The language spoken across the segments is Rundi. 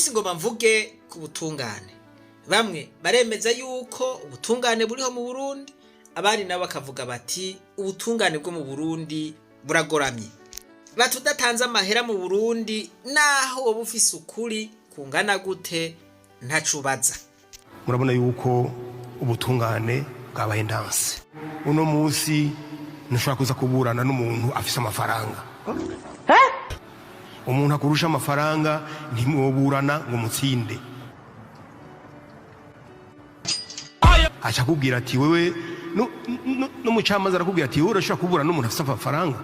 munsi ngoma mvuge ku butungane. Bamwe baremeza yuko ubutungane buriho mu Burundi, abandi nabo bakavuga bati ubutungane bwo mu Burundi buragoramye. Batudatanze amahera mu Burundi naho woba ufise ukuri kungana gute ntacubaza. Murabona yuko ubutungane bwabaye ndanse. Uno munsi ntushobora kuza kuburana n'umuntu afise amafaranga. Umuntu akurusha amafaranga ntimwoburana ngo mutsinde. Acha kubwira ati wewe no mucamaza arakubwira ati wowe urashobora kuburana n'umuntu afise amafaranga.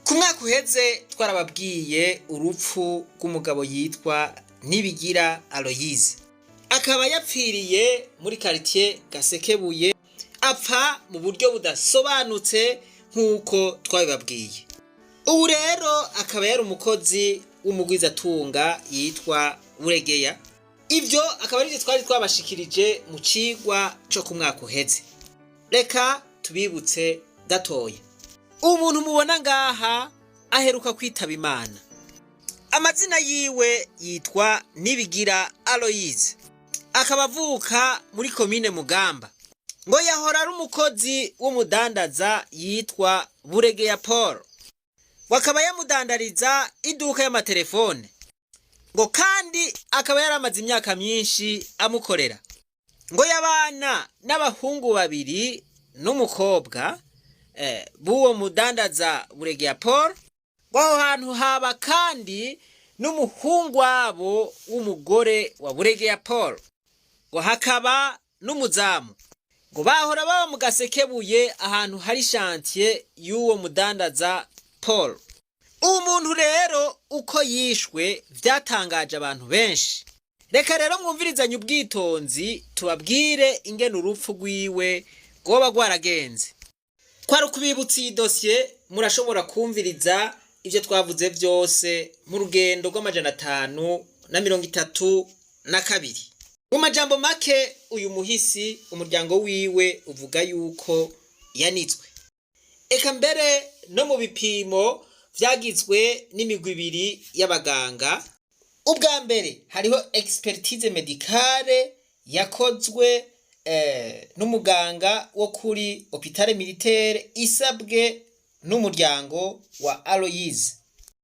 Ku mwaka uheze twarababwiye urupfu rw'umugabo yitwa Nibigira Aloyize. Akaba yapfiriye muri quartier Gasekebuye, apfa mu buryo budasobanutse nk'uko twabibabwiye. Ubu rero akaba yari umukozi w'umugwizatunga yitwa Buregeya. Ivyo akaba ari twari twabashikirije mu cigwa cyo ku mwaka uheze. Reka tubibutse gatoya. Umuntu mubona ngaha aheruka kwitaba Imana. Amazina yiwe yitwa Nibigira Aloyize. Akaba avuka muri komine Mugamba. Ngo yahora ari umukozi w'umudandaza yitwa Buregeya Paul. Wakaba yamudandariza iduka y'amatelefone. Ngo kandi akaba yaramaze imyaka myinshi amukorera. Ngo yabana n'abahungu babiri n'umukobwa buwo mudandaza Buregeya Paul. Ngo aho hantu haba kandi n'umuhungu wabo w'umugore wa Buregeya Paul. Ngo hakaba n'umuzamu. Ngo bahora baba mu Gasekebuye ahantu hari chantier y'uwo mudandaza Paul. Umuntu rero uko yishwe vyatangaje abantu benshi. Reka rero mwumvirizanye ubwitonzi tubabwire ingene urupfu rwiwe rwoba rwaragenze. Kwari kubibutsa iyi dossier murashobora kumviriza ivyo twavuze vyose mu rugendo rw'532. Mu majambo make uyu muhisi umuryango wiwe uvuga yuko yanitswe. Eka mbere no mu bipimo vyagizwe n'imigwi ibiri y'abaganga. Ubwa mbere hariho expertise medicale yakozwe n'umuganga wo kuri hôpital militaire isabwe n'umuryango wa Aloyize.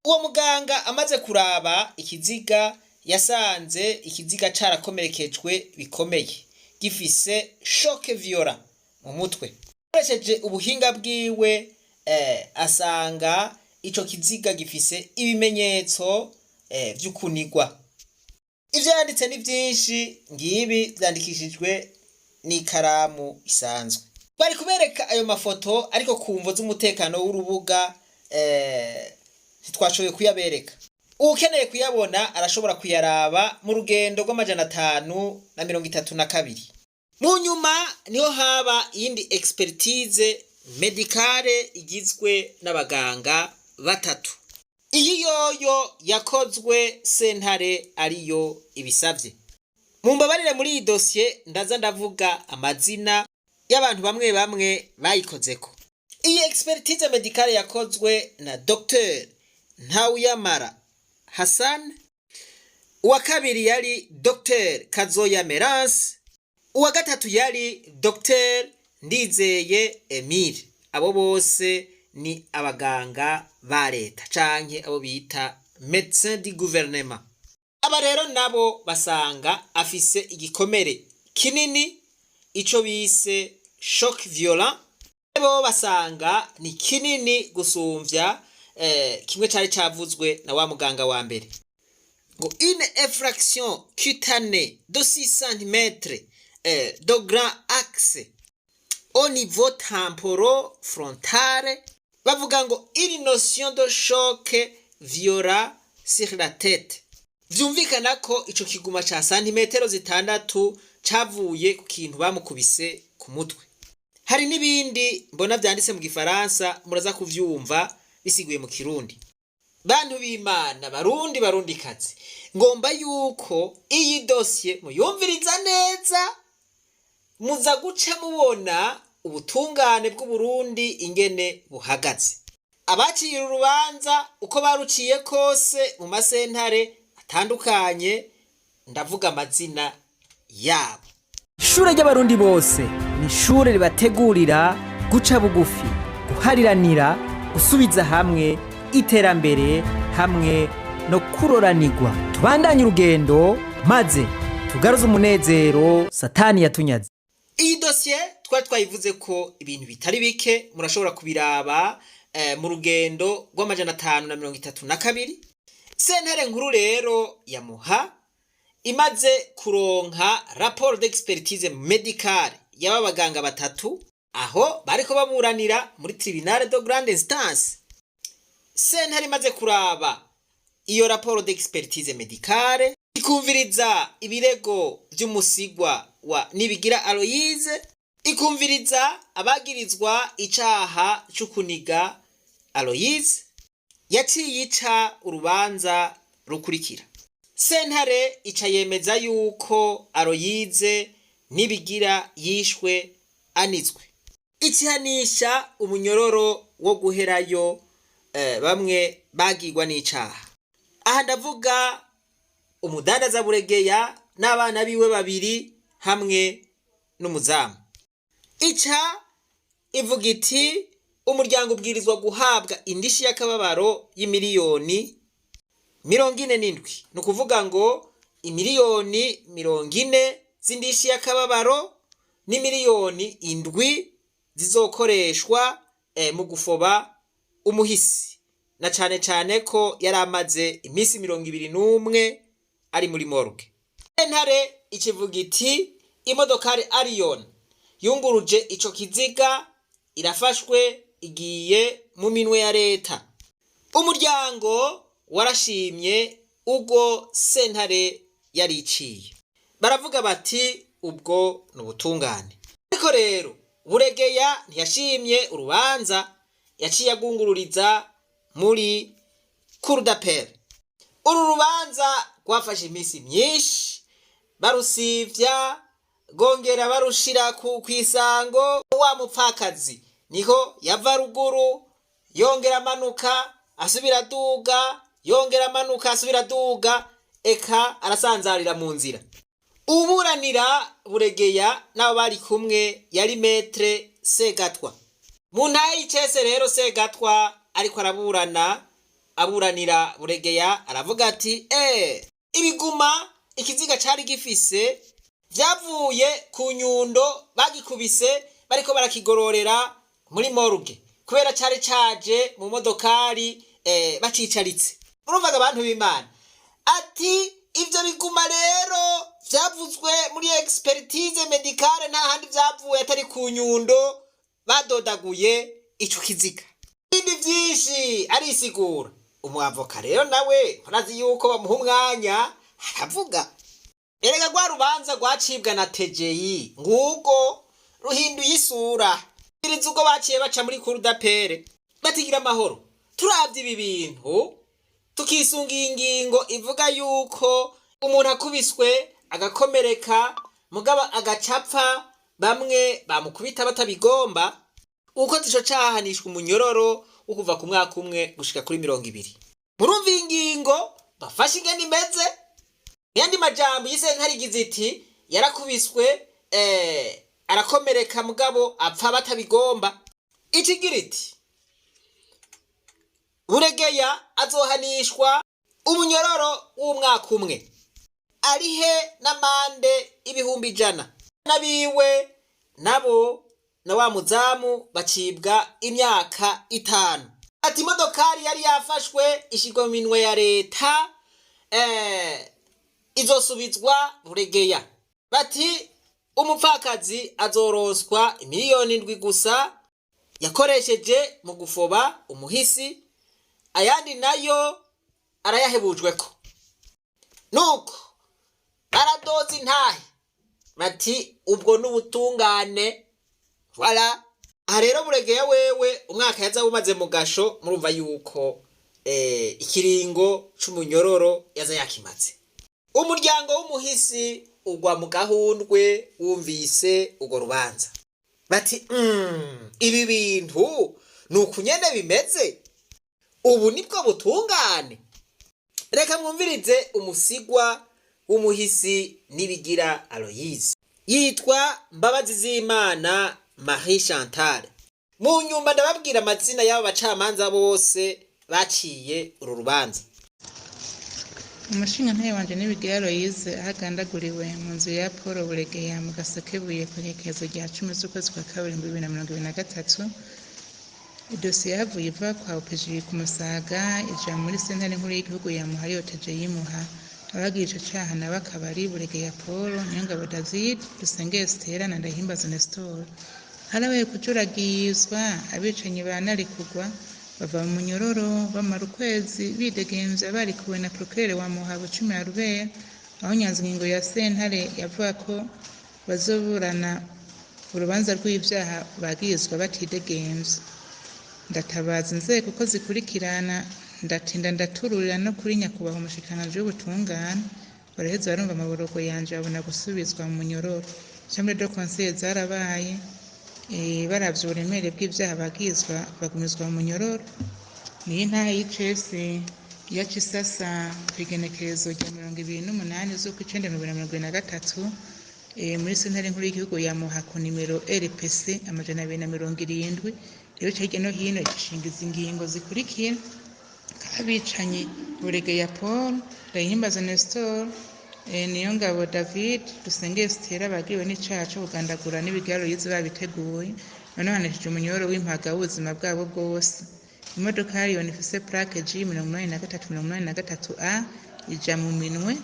Uwo muganga amaze kuraba ikiziga yasanze ikiziga carakomerekejwe bikomeye, gifise choc violent mu mutwe. Akoresheje ubuhinga bwiwe asanga ico kiziga gifise ibimenyetso vy'ukunigwa. Ivyo yanditse ni vyinshi, ngibi vyandikishijwe n'ikaramu isanzwe. Bari kubereka ayo mafoto ariko kumvo z'umutekano w'urubuga ntitwashoboye kuyabereka. Ukeneye kuyabona arashobora kuyaraba mu rugendo rw'532. Mu nyuma niho haba iyindi expertise medicale igizwe n'abaganga batatu. Iyi yoyo yakozwe sentare ariyo ibisavye. Mumbabarire muri iyi dossier ndaza ndavuga amazina y'abantu bamwe bamwe bayikozeko. Iyi expertise medicale yakozwe na Dr. Ntawuyamara Hassan. Uwa kabiri yari Dr. Kazoya Merance. Uwa gatatu yari Dr. Ndizeye Emile. Abo bose ni abaganga ba leta canke abo bita médecin du gouvernement. Aba rero nabo basanga afise igikomere kinini, ico bise choc violent. Abo basanga ni kinini gusumvya kimwe cari cavuzwe na wa muganga wa mbere. Ngo une effraction cutanée de 6 cm de grand axe au niveau temporo-frontal. Bavuga ngo une notion de choc violent sur la tête. Vyumvikana ko ico kiguma ca santimetero 6 cavuye ku kintu bamukubise ku mutwe. Hari nibindi mbona vyanditse mu Gifaransa muraza kuvyumva bisiguye mu Kirundi. Bantu b'Imana, barundikazi, ngomba yuko iyi dossier muyumviriza neza, muza guca mubona ubutungane bw'u Burundi ingene buhagaze. Abaciye urubanza uko baruciye kose mu masentare atandukanye ndavuga amazina yabo. Ishure ry'abarundi bose ni ishure ribategurira guca bugufi, guhariranira, gusubiza hamwe, iterambere hamwe no kuroranirwa. Tubandanye urugendo maze tugaruze umunezero Satani yatunyaze. Iyi dosiye twari twayivuze ko ibintu bitari bike murashobora kubiraba mu rugendo rw'amajana 532. Sentare nkuru rero ya Muha imaze kuronka rapport d'expertise médicale y'aba baganga batatu aho bariko baburanira muri tribunal de grande instance. Sentare imaze kuraba iyo rapport d'expertise médicale ikumviriza ibirego vy'umusigwa wa Nibigira Aloyize, ikumviriza abagirizwa icaha c'ukuniga Aloyize, yaciye ica urubanza rukurikira. Sentare ica yemeza yuko Aloyize Nibigira yishwe anizwe, ikihanisha umunyororo wo guherayo bamwe bagirwa n'icaha. Aha ndavuga umudandaza Buregeya n'abana biwe babiri hamwe n'umuzamu. Ica ivuga iti umuryango ubwirizwa guhabwa indishi y'akababaro y'imiliyoni 47, ni ukuvuga ngo imiliyoni 40 z'indishi y'akababaro ni miliyoni 7 zizokoreshwa mu gufoba umuhisi, na cane cane ko yari amaze iminsi 21 ari muri morgue. Sentare ikivuga iti imodokari Arion yunguruje ico kiziga irafashwe igiye mu minwe ya leta. Umuryango warashimye ubwo sentare yariciye, baravuga bati ubwo n'ubutungane. Ariko rero Buregeya ntiyashimye urubanza, yaciye agungururiza muri cour d'appel. Uru rubanza rwafashe iminsi myinshi, barusivya gongera barushira ku isango. Wa mupfakazi niho yava ruguru yongera amanuka asubira duga, yongera amanuka asubira duga, eka arasanzarira mu nzira. Uburanira Buregeya nabo bari kumwe yari Maître Segatwa. Mu ntaye y'icese rero Segatwa ariko aburanira Buregeya aravuga ati ibiguma ikiziga cari gifise vyavuye ku nyundo bagikubise bariko barakigororera muri morgue kubera cari caje mu modokari bacicaritse. Urumvaga abantu b'Imana ati ivyo biguma rero vyavuzwe muri expertise médicale nta handi vyavuye atari ku nyundo badodaguye ico kiziga. Ibindi vyinshi arisigura. Umwavoka rero nawe urazi yuko bamuha umwanya aravuga. Erega rwa rubanza rwacibwa na TGI ngugo ruhinduye isura. Iriza uko baciye baca muri cour d'appel batigira amahoro. Turavye ibi bintu tukisunga ingingo ivuga yuko umuntu akubiswe agakomereka mugaba agacapfa bamwe bamukubita batabigomba, uko tico cahanishwa umunyororo ukuva ku mwaka umwe gushika kuri 20. Murumva ingingo bafashe ingene imeze. Yandi majambo y'isentare igize iti yarakubiswe arakomereka mugabo apfa batabigomba. Ikigira iti Buregeya azohanishwa umunyororo w'umwaka umwe, arihe n'amande 100,000, nabiwe nabo na wa muzamu bacibwa imyaka 5. Ati imodokari yari yafashwe ishigwa mu minwe ya leta izosubizwa Buregeya. Bati umupfakazi azoronswa miliyoni 7 gusa yakoresheje mu gufoba umuhisi, ayandi nayo arayahebujweko. Nuko baradoza intahe bati ubwo n'ubutungane. Voilà. Aha rero Buregeya wewe umwaka yaza bumaze mu gasho, murumva yuko ikiringo c'umunyororo yaza yakimaze. Umuryango w'umuhisi ugwa mu gahundwe wumvise ugo rubanza. Bati ibi bintu nukunyene bimeze, ubu nibwo butungane. Reka mwumvirize umusigwa umuhisi Nibigira Aloyse, yitwa Mbabazi z'Imana Marie Chantal. Mu nyuma ndababwira amazina y'abo bacamanza bose baciye uru rubanza. Umushingantahe wanje Nibigira Aloyse ahagandaguriwe mu nzu ya Paul Buregeya mu Gasekebuye ku ntekerezo rya 10 z'ukwezi kwa kabiri 2023. Idosiye yavuye iva kwa OPG ku Musaga ija muri sentare nkuru y'igihugu ya Muha yoteje yimuha. Abagira ico caha nabo akaba ari Buregeya Paul, Niyongabo David, Dusenge Esther na Ndahimbaza Nestor. Harabaye kujuragizwa abicanyi banarikugwa bava mu munyororo bamara ukwezi bidegemvya barikuwe na procureur wa Muha Bucumi ya Rubera, aho nyanzingingo ya sentare yavuga ko bazoburana urubanza rw'ivyaha bagirizwa batidegemvya. Ndatabaza inzego ko zikurikirana, ndatinda ndatururira no kuri nyakubahwa umushikiranganji w'ubutungane, baraheza barumva amaborogo yanje babona gusubizwa mu munyororo. Chambre de conseil zarabaye, baravye uburemere bw'ivyaha bagizwa bagumizwa mu munyororo. Niyo ntahe y'icese ya Cisasa kw'igenekerezo rya 28 z'ukwicenda 2023 muri sentare nkuru y'igihugu ya Muha ku nimero RPC 270. Rero hirya no hino ishingiza ingingo zikurikira: abicanyi Buregeya Paul, Ndahimbaza Nestor, Niyongabo David, Dusenge Esther bagiriwe n'icaha co kugandagura Nibigira Aloyse babiteguye, none hanishije umunyororo w'impaga w'ubuzima bwabo bwose. Imodoka yari ifise plaque G8383A ija mu minwe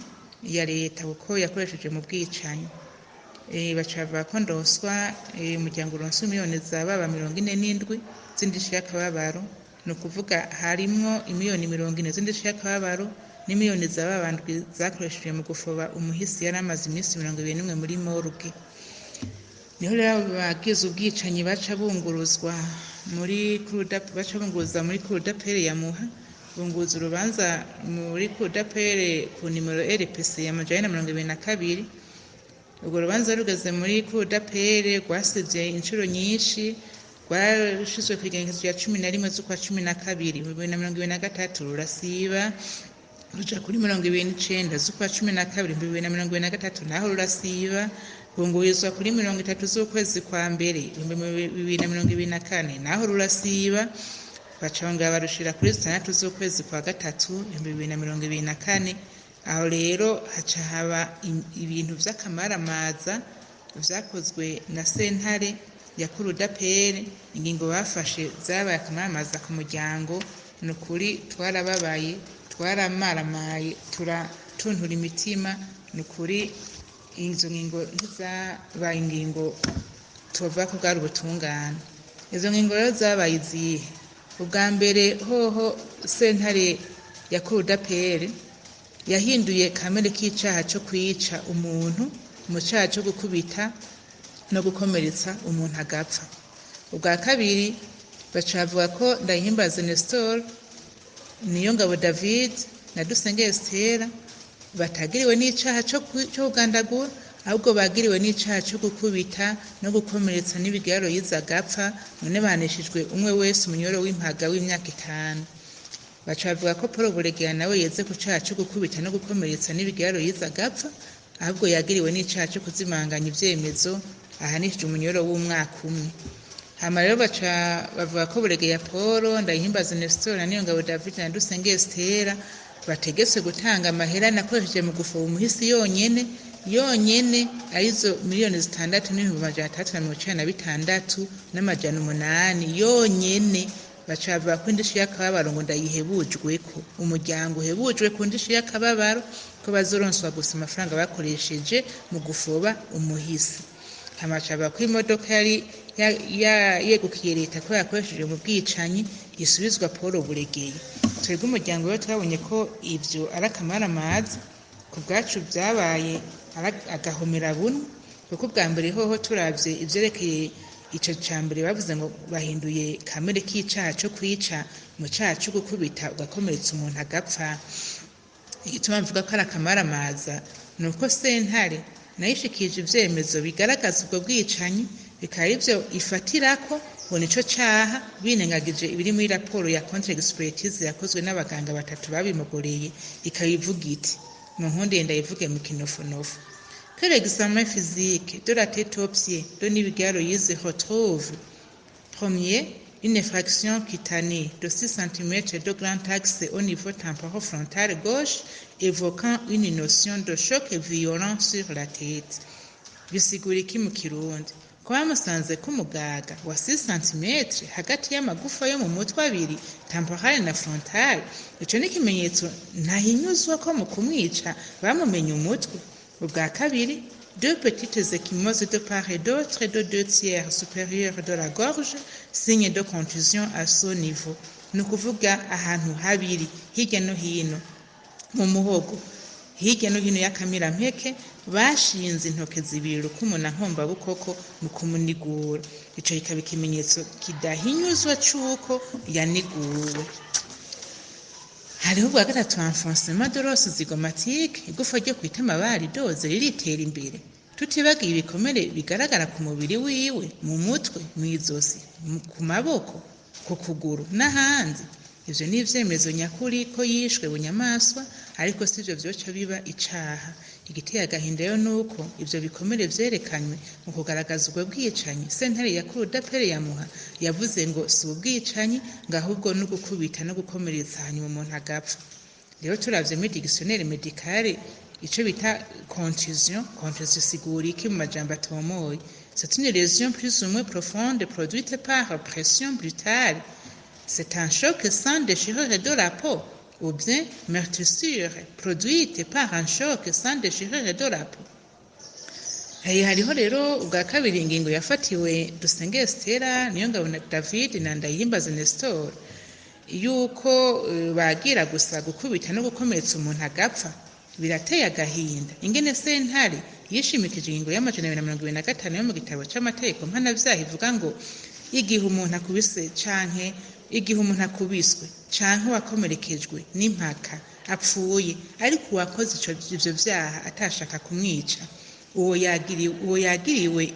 ya leta kuko yakoresheje mu bwicanyi. Bacava ko ndoswa umuryango uronse miliyoni zababa 47 z'indishi y'akababaro, no kuvuga harimwo imiliyoni 40 z'indishi y'akababaro n'imiliyoni zababa ndwi zakoresheje mu gufoba umuhisi yari amaze iminsi 21 muri morgue. Niho rero bagize ubwicanyi baca bunguruzwa muri Cour d'appel ya Muha, bunguza urubanza muri Cour d'appel ku nimero RPC ya 122. Urwo rubanza rugeze muri Cour d'appel rwasivye inshuro nyinshi, rwashizwe kw'igenekerezo rya 11 z'ukwa 12 2023 rurasiba, ruja kuri 29 z'ukwa 12 2023 naho rurasiba, bungurizwa kuri 30 z'ukwezi kwa mbere 2024 naho rurasiba, bacongera barushira kuri 6 z'ukwezi kwa gatatu 2024. Aho rero haca haba ibintu vy'akamaramaza vyakozwe na sentare ya Cour d'appel. Ingingo bafashe zabaye akamaramaza ku muryango, nukuri twarababaye, twaramaramaye, turatuntura imitima, nukuri izo ngingo ntizabaye ingingo tuvuga ko bwari ubutungane. Izo ngingo rero zabaye izihe? Ubwa mbere hoho sentare ya Cour d'appel yahinduye kamere k'icaha cyo kwica umuntu mu caha cyo gukubita no gukomeretsa umuntu agapfa. Ubwa kabiri bacavuga ko Ndahimbaza Nestor, Niyongabo David na Dusenge Esther batagiriwe n'icaha cyo kugandagura, ahubwo bagiriwe n'icaha cyo gukubita no gukomeretsa Nibigira Aloyse agapfa, none baneshejwe umwe wese umunyororo w'impaga w'imyaka 5. Bacavuga ko Paul Buregeya nawe yeze ku caha cyo gukubita no gukomeretsa Nibigira Aloyse agapfa, ahubwo yagiriwe n'icaha cyo kuzimanganya ivyemezo, ahanishije umunyororo w'umwaka umwe. Hama rero baca bavuga ko Buregeya Paul, Ndahimbaza Nestor na Niyongabo David na Dusenge Esther bategetswe gutanga amahera nakoresheje mu gufoba umuhisi yonyene arizo miliyoni 6,396 n'amajana 8 yonyene. Bacavuga ko indishi y'akababaro ngo ndayihebujweko, umuryango uhebujwe ku ndishi y'akababaro ko bazoronswa gusa amafaranga bakoresheje mu gufoba umuhisi. Hamacavuga ko imodoka yari yegukiye leta ko yakoresheje mu bwicanyi isubizwa Paul Buregeya. Twebwe umuryango rero twabonye ko ivyo ari akamaramaza, ku bwacu vyabaye agahomera bunwe, kuko bwa mbere hoho turavye ivyerekeye ico cambere bavuze ngo bahinduye kamere k'icaha cyo kwica mu caha cyo gukubita ugakomeretsa umuntu agapfa. Igituma mvuga ko ari akamaramaza nuko sentare nayishikije ivyemezo bigaragaza ubwo bwicanyi, bikaba ivyo ifatirako ngo nico caha, binengagije ibiri muri raporo ya contre expertise yakozwe n'abaganga 3 babimugoreye, ikabivuga iti mu nkundi ndayivuge mu kinofunofu. Que l'examen physique de la tête aux pieds de Nibigaro Yise retrouve, premier, une effraction cutanée de 6 cm de grand axe au niveau temporofrontal gauche, évoquant une notion de choc violent sur la tête. Bisigura iki mu Kirundi? Ko bamusanze k'umugaga wa 6 cm hagati y'amagufa yo mu mutwe abiri, temporale na frontale. Ico ni ikimenyetso ntahinyuzwa ko mu kumwica bamumenye umutwe. Ubwa kabiri, deux petites ecchymoses de part et d'autre de 2/3 supérieurs de la gorge, signe de contusion à ce niveau. Ni ukuvuga ahantu habiri hirya no hino mu muhogo, hirya no hino y'akamirampeke bashinze intoke zibiri rukumuna nkombabukoko mu kumunigura. Ico kikaba ikimenyetso kidahinyuzwa c'uko yaniguwe. Hariho ubwa gatatu enfoncement de l'os zygomatique, igufa ryo kwitama baridoze riritera imbere. Tutibagiye ibikomere bigaragara ku mubiri wiwe, mu mutwe, mu izosi, ku maboko, ku kuguru n'ahandi. Ivyo ni ivyemezo nyakuri ko yishwe bunyamaswa, ariko sivyo vyoca biba icaha. Igiteye agahinda yo nuko ivyo bikomere vyerekanywe mu kugaragaza ubwo bwicanyi. Sentare ya Cour d'appel ya Muha yavuze ngo si ubwicanyi, ngo ahubwo no gukubita no gukomeretsa hanyuma umuntu agapfa. Rero turavye muri dictionnaire médicale ico bita contusion sigura iki mu majambo atomoye? C'est une lésion plus ou moins profonde produite par pression brutale. C'est un choc sans déchirure de la peau, ou bien meurtrissure produite par un choc sans déchirure de la peau. Hariho rero ubwa kabiri ingingo yafatiwe Dusenge Estera, Niyongabo David na Ndayihimbaza Nestor, yuko bagira gusa gukubita no gukomeretsa umuntu agapfa. Birateye agahinda ingene sentare yishimikije ingingo y'amajana 225 yo mu gitabo c'amategeko mpanavyaha ivuga ngo igihe umuntu akubise canke igihe umuntu akubiswe canke wakomerekejwe n'impaka apfuye, ariko uwakoze ivyo vyaha atashaka kumwica, uwo yagiriwe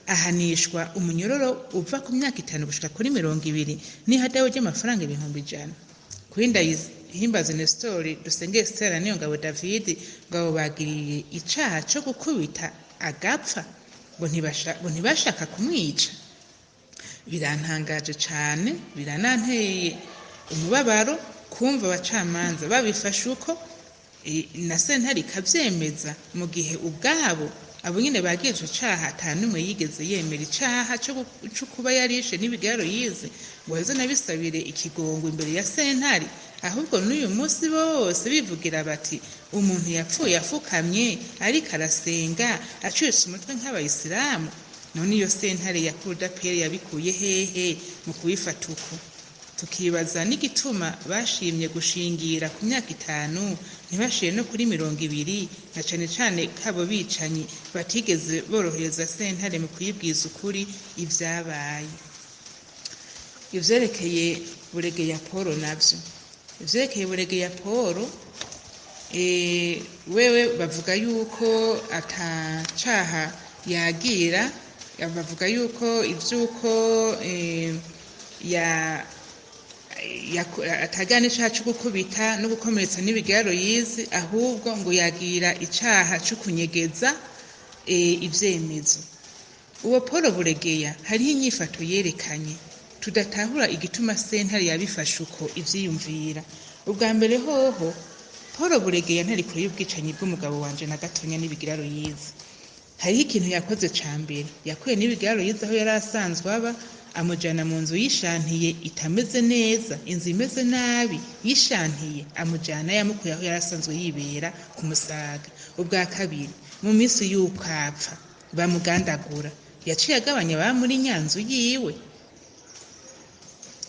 ahanishwa umunyororo uva ku myaka 5 gushika kuri 20 n'ihadabu ry'amafaranga 100,000. Kuri Ndayihimbaza Nestor, Dusenge Esther, Niyongabo David ngabo bagiriye icaha co gukubita agapfa ngo ntibashaka kumwica. Birantangaje cane, birananteye umubabaro kumva abacamanza babifashe uko na sentare ikavyemeza, mu gihe ubwabo abo nyene bagiye ico caha atanumwe yigeze yemera icaha co kuba yarishe Nibigaro Yize ngo aze nabisabire ikigongo imbere ya sentare. Ahubwo n'uyu munsi bose bivugira bati umuntu yapfuye afukamye ariko arasenga acitse umutwe nk'abayisilamu. None iyo sentare ya Cour d'appel yabikuye hehe mu kubifata uko? Tukibaza n'igituma bashimye gushingira ku myaka 5 ntibashiye no kuri 20, na cane cane kabo bicanyi batigeze borohereza sentare mu kuyibwiza ukuri ivyabaye. Ivyerekeye Buregeya Paul navyo, ivyerekeye Buregeya Paul wewe bavuga yuko atacaha yagira, bavuga yuko ivyuko atagana icaha co gukubita no gukomeretsa Nibigaro Yize, ahubwo ngo yagira icaha co kunyegeza ivyemezo. Uwo Paul Buregeya hariho inyifato yerekanye tudatahura igituma sentare yabifashe uko ivyiyumvira. Ubwa mbere hoho Paul Buregeya ntari kure y'ubwicanyi bw'umugabo wanje na gatonya Nibigaro Yize. Hariho ikintu yakoze ca mbere, yakuye Nibigaro Yize aho yari asanzwe aba, amujana mu nzu yishantiye itameze neza, inzu imeze nabi yishantiye, amujana yamukuye aho yari asanzwe yibera ku Musaga. Ubwa kabiri, mu minsi y'ukwapfa bamugandagura, yaciye agabanya ba muri nyanzu yiwe.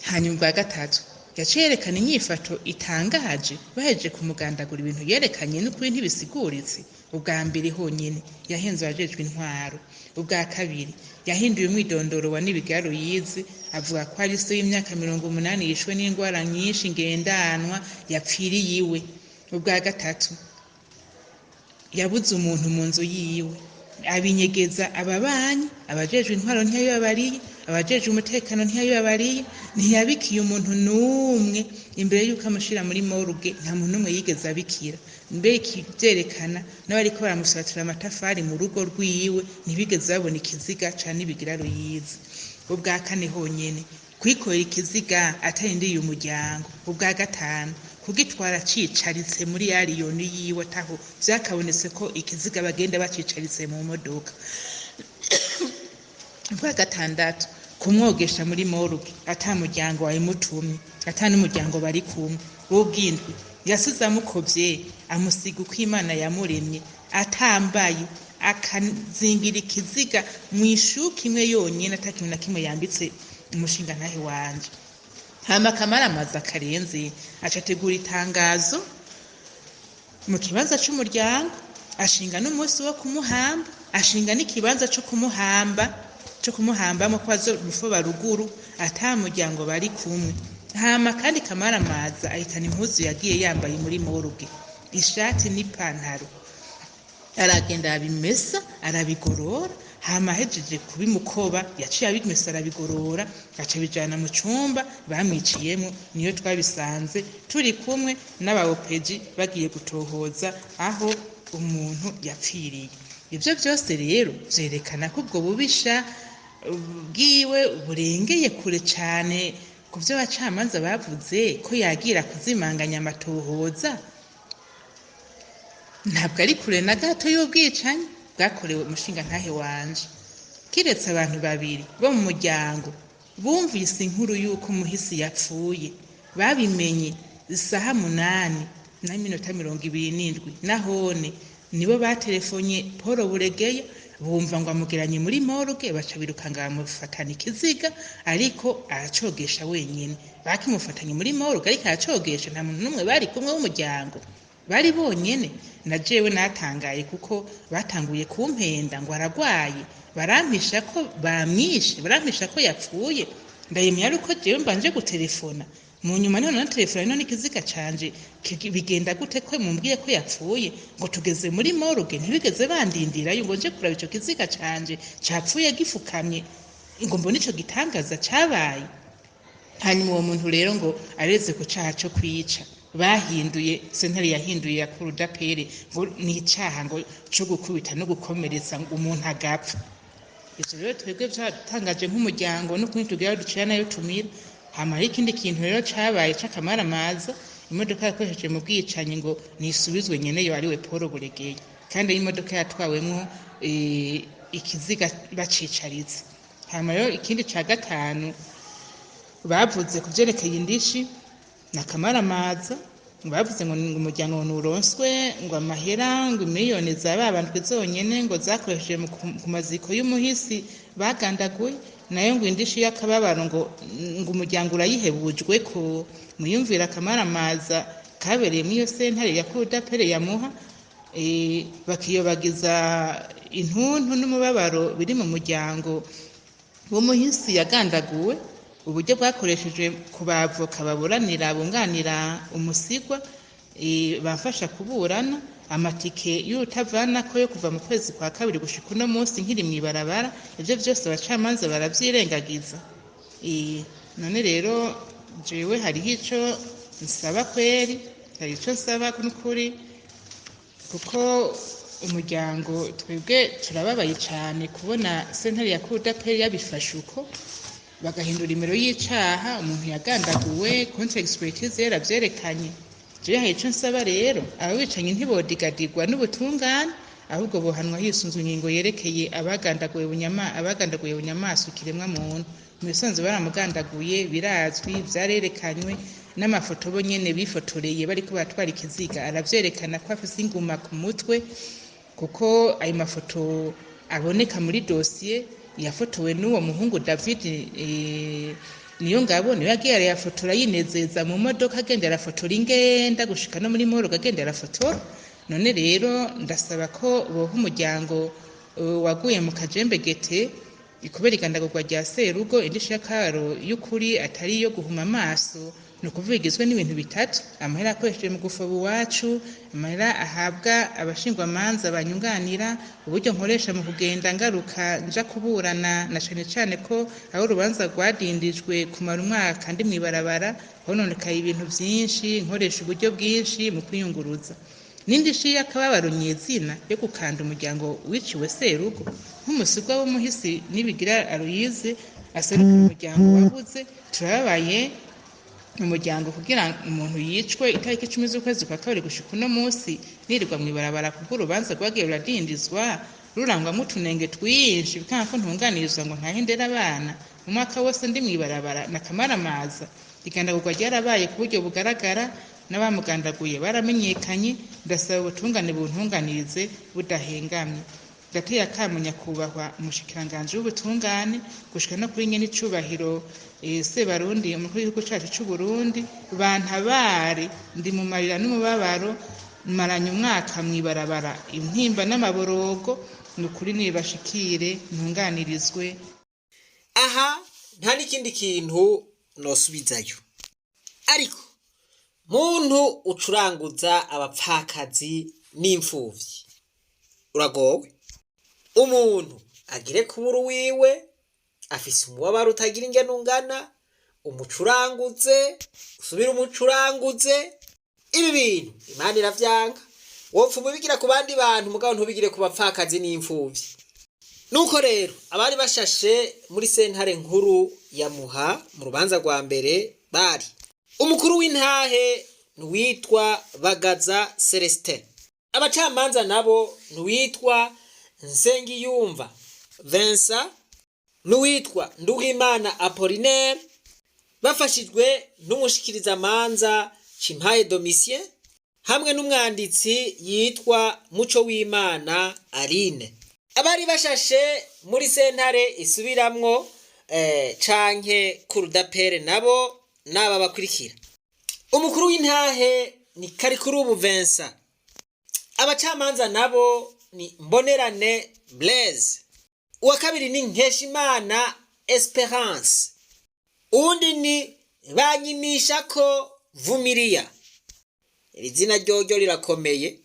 Hanyuma ubwa gatatu, yaciye yerekana inyifato itangaje baheje kumugandagura, ibintu yerekanye n'ukuri ntibisiguritse. Ubwa mbere honyene yahenze abajejwe intwaro. Ubwa kabiri yahinduye umwidondoro wa Nibigaro Yize, avuga ko ari so y'imyaka 80 yishwe n'indwara nyinshi ngendanwa yapfiriye iwe. Ubwa gatatu yabuze umuntu mu nzu yiwe, abinyegeza ababanyi, abajejwe intwaro ntiyababariye, abajejwe umutekano ntiyababariye, ntiyabikiye umuntu n'umwe imbere yuko amushira muri morgue. Nta muntu n'umwe yigeze abikira. mbe ikivyerekana n'abariko baramusatura amatafari mu rugo rwiwe ntibigeze babona ikiziga cane bigira ruyizi. Ubwa kane honyene kwikorera ikiziga atarindiye umuryango. Ubwa gatanu kugitwara cicaritse muri yariyoni yiwe ataho vyakabonetse ko ikiziga bagenda bacicaritse mu modoka. Ubwa gatandatu kumwogesha muri moruge ata muryango wayimutumye ata n'umuryango bari kumwe. Ubwindwi yasize amukovye amusiga uko Imana yamuremye atambaye akazingira ikiziga mwishuka imwe yonyene atakintu na kimwe yambitse umushinga ntahe wanje. Hama Kamaramaza Karenzi acategura itangazo mu kibanza c'umuryango, ashinga n'umunsi wo kumuhamba, ashinga n'ikibanza co kumuhambamo ko azomufoba ruguru ata muryango bari kumwe. Hama kandi Kamaramaza ahitana impuzu yagiye yambaye muri moruge, ishati n'ipantaro, aragenda abimesa arabigorora. Hama hejeje kubimukoba yaciye abimesa arabigorora aca bijana mu cumba bamwiciyemo. Niyo twabisanze turi kumwe n'abaopeji bagiye gutohoza aho umuntu yapfiriye. Ivyo byose rero vyerekana ko ubwo bubisha bwiwe burengeye kure cane ku byo abacamanza bavuze ko yagira kuzimanganya amatohoza. Ntabwo ari kure na gato y'ubwicanyi bwakorewe umushinga ntahe wanje. Kiretse abantu babiri bo mu muryango bumvise inkuru y'uko umuhisi yapfuye, babimenye isaha 8:27 nahone nibo batelefonye Paul Buregeya bumva ngo amugeranye muri moruge, baca birukanga bamufatana ikiziga ariko aracogesha wenyene. Bakimufatanye muri moruge ariko aracogesha, nta muntu n'umwe bari kumwe w'umuryango, bari bonyene. Na jewe natangaye kuko batanguye kumpenda ngo aragwaye, barampisha ko bamwishe, barampisha ko yapfuye. Ndayemye ari uko jewe mbanje gutelefona mu nyuma none na telefone none ikiziga canje bigenda gute ko mumbwiye ko yapfuye ngo tugeze muri moruge ntibigeze bandindira ngo nje kuraba ico kiziga canje capfuye gifukamye ngo mbone ico gitangaza cabaye. Hanyuma uwo muntu rero ngo areze ku caha cyo kwica, bahinduye sentare yahinduye ya kurudapere ngo ni icaha ngo cyo gukubita no gukomeretsa ngo umuntu agapfa. Ivyo rero twebwe vyatangaje nk'umuryango no kwintugira ducira nayo tumira. Hama ikindi kintu rero cabaye c'Akamaramaza, imodoka yakoresheje mu bwicanyi ngo nisubizwe nyene yo ariwe Paul Buregeya, kandi imodoka yatwawemwo ikiziga bacicaritse. Hama rero ikindi ca gatanu bavuze kuvyerekeye indishi na Kamaramaza, bavuze ngo umuryango nuronswe ngo amahera ngo miliyoni zababandwe zonyene ngo zakoresheje ku maziko y'umuhisi bagandaguye, nayo ngo indishi y'akababaro ngo umuryango urayihebujwe ko. Muyumvira Kamaramaza kabereye mu iyo sentare ya kurudapere yamuha bakiyobagiza intuntu n'umubabaro biri mu muryango w'umuhisi yagandaguwe. Uburyo bwakoresheje ku bavoka baburanira bunganira umusigwa bafasha kuburana, amatike y'utavana ko yo kuva mu kwezi kwa kabiri gushika uno munsi nkiri mwibarabara. Ivyo byose abacamanza baravyirengagiza. None rero jewe hariho ico nsaba kweri, hari ico nsaba n'ukuri, kuko umuryango twebwe turababaye cane kubona sentare ya kurudapere yabifashe uko bagahindura imero y'icaha. Umuntu yagandaguwe contre expertise yaravyerekanye. Je hari ico nsaba rero, ababicanyi ntibodigadirwa n'ubutungane, ahubwo bohanwa hisunzwe ingingo yerekeye abagandaguye bunyamaswa kiremwa muntu. Mu bisanzwe baramugandaguye birazwi, vyarerekanywe n'amafoto bo nyene bifotoreye bariko batwara ikiziga aravyerekana ko afise inguma ku mutwe, kuko ayo mafoto aboneka muri dossier yafotowe n'uwo muhungu David Niyongabo. Niwe yagiye arayafotora yinezeza mu modoka, agenda arafotora ingenda gushika no muri moruge agenda arafotora. None rero ndasaba ko boha umuryango waguye mu kajembegete ikubera igandagurwa rya Serugo indishi y'akaro y'ukuri atari yo guhuma amaso. No kuvugizwe n'ibintu bitatu: amahera akoresheje mu gufoba iwacu, amahera ahabwa abashingwa manza banyunganira, uburyo nkoresha mu kugenda ngaruka nja kuburana, na cane cane ko aho urubanza rwadindijwe kumara umwaka ndi mwibarabara hononekaye ibintu vyinshi, nkoresha uburyo bwinshi mu kwiyunguruza. n'indishyi y'akababaro nyezina yo gukanda umuryango wiciwe serugo nk'umusigwa w'umuhisi nibigira Aloyize aserukira umuryango wabuze. Turababaye umuryango kugira umuntu yicwe itariki 10 z'ukwezi kwa kabiri gushika uno munsi nirirwa mwibarabara kubwo urubanza rwagiye ruradindizwa rurangwamo utunenge twinshi bikanga ko ntunganirizwa ngo ntahendera abana. Mu mwaka wose ndi mwibarabara na kamaramaza igandagurwa ryarabaye ku buryo bugaragara n'abamugandaguye baramenyekanye. Ndasaba ubutungane buntunganirize budahengamye. Gateye akamu nyakubahwa umushikiranganje w'ubutungane gushika no kuri nyene icubahiro Sebarundi umukuru w'igihugu cacu c'u Burundi bantabare ndi mu marira n'umubabaro maranye umwaka mwibarabara intimba n'amaborogo nukuri nibashikire ntunganirizwe. Aha nta n'ikindi kintu nosubizayo, ariko muntu ucuranguza abapfakazi n'imfuvyi uragowe. Umuntu agire kubura wiwe afise umubabaro utagira ingene ungana, umucuranguze usubira umucuranguze. Ibi bintu Imana iravyanga. Wopfa ubigira ku bandi bantu mugabo ntubigire ku bapfakazi n'imfuvyi. Nuko rero abari bashashe muri sentare nkuru ya Muha mu rubanza rwa mbere bari umukuru w'intahe n'uwitwa Bagaza Celestin, abacamanza nabo n'uwitwa Nsengiyumva Vincent n'uwitwa Nduwimana Apollinaire, bafashijwe n'umushikirizamanza Cimpaye Domitien hamwe n'umwanditsi yitwa Muco w'Imana Aline. Abari bashashe muri sentare isubiramwo canke kurudapere nabo naba bakurikira: umukuru w'intahe ni Karikurubu Vincent, abacamanza nabo ni Mbonerane Blaise, uwa kabiri ni Nkeshimana Esperance, uwundi ni Banyimishako Vumiriya, iri zina ryoryo rirakomeye.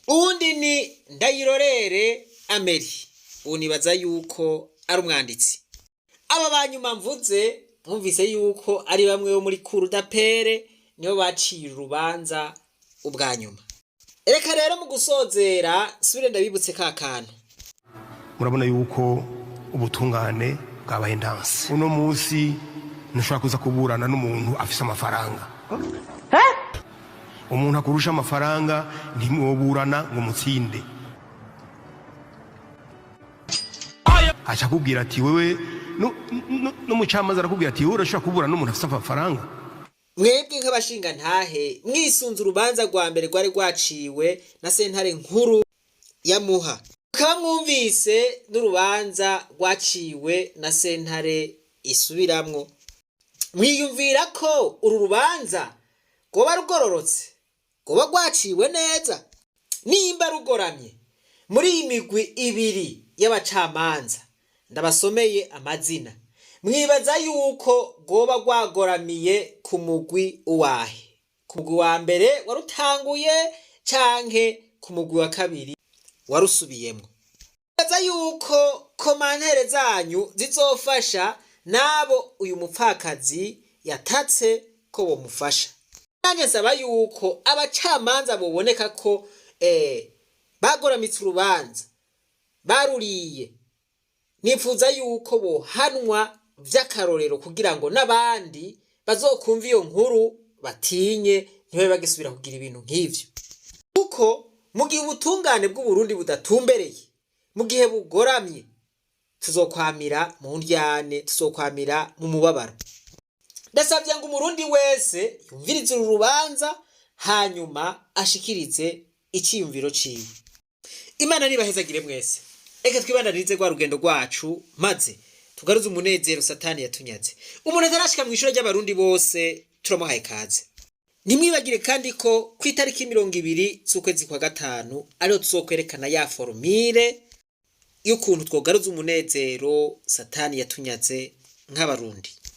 Uwundi ni Ndayirorere Ameri, unibaza yuko ari umwanditsi. Aba banyuma mvuze mwumvise yuko ari bamwe bo muri kurudapere nibo baciye urubanza ubwa nyuma. Reka rero mu gusozera subire ndabibutse ka kantu. Murabona yuko ubutungane bwabaye ndanse. Uno munsi ntushobora kuza kuburana n'umuntu afise amafaranga. Umuntu akurusha amafaranga ntimwoburana ngo mutsinde. Acha kubwira ati wewe no mucamaza arakubwira ati wewe urashobora kuburana n'umuntu afise amafaranga. Mwebwe nk'abashinga ntahe mwisunze urubanza rwa mbere rwari rwaciwe na sentare nkuru ya Muha, mukaba mwumvise n'urubanza rwaciwe na sentare isubiramwo, mwiyumvira ko uru rubanza rwoba rugororotse, rwoba rwaciwe neza? Nimba rugoramye muri iyi migwi ibiri y'abacamanza ndabasomeye amazina, mwibaza yuko rwoba rwagoramiye ku mugwi uwahe? Ku mugwi wa mbere warutanguye canke ku mugwi wa kabiri warusubiyemwo? Mwibaza yuko komantere zanyu zizofasha nabo uyu mupfakazi yatatse ko bomufasha. Nanjye nsaba yuko abacamanza boboneka ko bagoramitse urubanza baruriye, nifuza yuko bohanwa vy'akarorero kugira ngo n'abandi bazokumva iyo nkuru batinye ntibabe bagisubira kugira ibintu nk'ivyo. Kuko mu gihe ubutungane bw'Uburundi budatumbereye, mu gihe bugoramye, tuzokwamira mu ndyane, tuzokwamira mu mubabaro. Ndasavye ngo umurundi wese yumvirize uru rubanza hanyuma ashikirize iciyumviro ciwe. Imana nibahezagire mwese. Eka twibandanirize rwa rugendo rwacu maze tugaruze umunezero Satani yatunyaze. Umuntu atarashika mu ishuri ry'abarundi bose turamuhaye kaze. Nimwibagire kandi ko ku itariki 20 z'ukwezi kwa gatanu ariho tuzokwerekana ya formule y'ukuntu twogaruza umunezero Satani yatunyaze nk'abarundi.